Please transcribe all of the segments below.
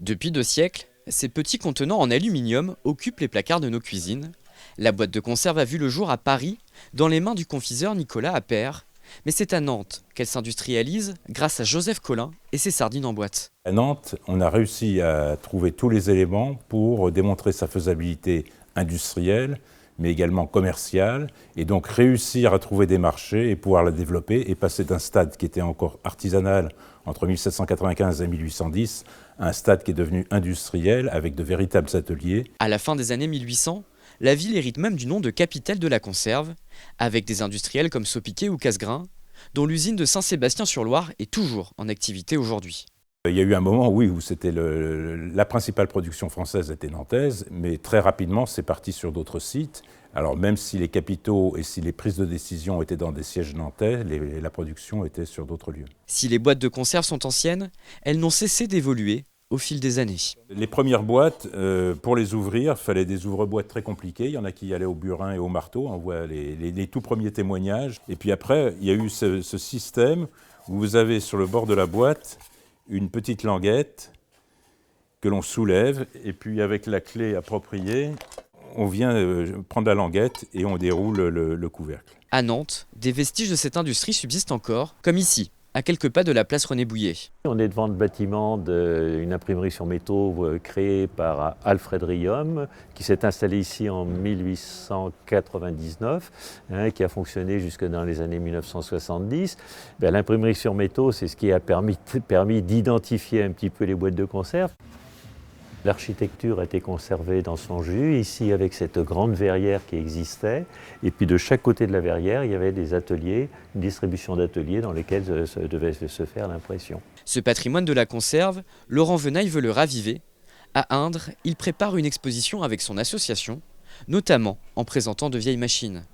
Depuis 2 siècles, ces petits contenants en aluminium occupent les placards de nos cuisines. La boîte de conserve a vu le jour à Paris, dans les mains du confiseur Nicolas Appert. Mais c'est à Nantes qu'elle s'industrialise grâce à Joseph Collin et ses sardines en boîte. À Nantes, on a réussi à trouver tous les éléments pour démontrer sa faisabilité industrielle, mais également commerciale, et donc réussir à trouver des marchés et pouvoir la développer et passer d'un stade qui était encore artisanal entre 1795 et 1810 à un stade qui est devenu industriel avec de véritables ateliers. À la fin des années 1800, la ville hérite même du nom de capitale de la conserve, avec des industriels comme Sopiquet ou Cassegrain, dont l'usine de Saint-Sébastien-sur-Loire est toujours en activité aujourd'hui. Il y a eu un moment, oui, où c'était la principale production française était nantaise, mais très rapidement, c'est parti sur d'autres sites. Alors même si les capitaux et si les prises de décision étaient dans des sièges nantais, la production était sur d'autres lieux. Si les boîtes de conserve sont anciennes, elles n'ont cessé d'évoluer au fil des années. Les premières boîtes, pour les ouvrir, il fallait des ouvre-boîtes très compliqués. Il y en a qui y allaient au burin et au marteau. On voit les tout premiers témoignages. Et puis après, il y a eu ce système où vous avez sur le bord de la boîte une petite languette que l'on soulève. Et puis avec la clé appropriée, on vient prendre la languette et on déroule le couvercle. À Nantes, des vestiges de cette industrie subsistent encore, comme ici, à quelques pas de la place René-Bouillet. On est devant le bâtiment d'une imprimerie sur métaux créée par Alfred Riom, qui s'est installé ici en 1899, qui a fonctionné jusque dans les années 1970. L'imprimerie sur métaux, c'est ce qui a permis d'identifier un petit peu les boîtes de conserve. L'architecture a été conservée dans son jus, ici avec cette grande verrière qui existait. Et puis de chaque côté de la verrière, il y avait des ateliers, une distribution d'ateliers dans lesquels devait se faire l'impression. Ce patrimoine de la conserve, Laurent Venaille veut le raviver. À Indre, il prépare une exposition avec son association, notamment en présentant de vieilles machines.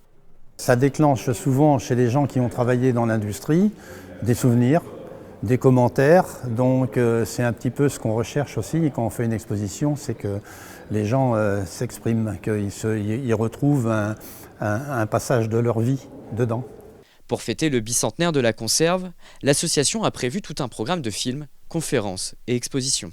Ça déclenche souvent chez les gens qui ont travaillé dans l'industrie des souvenirs, des commentaires, donc c'est un petit peu ce qu'on recherche aussi quand on fait une exposition, c'est que les gens s'expriment, qu'ils retrouvent un passage de leur vie dedans. Pour fêter le bicentenaire de la conserve, l'association a prévu tout un programme de films, conférences et expositions.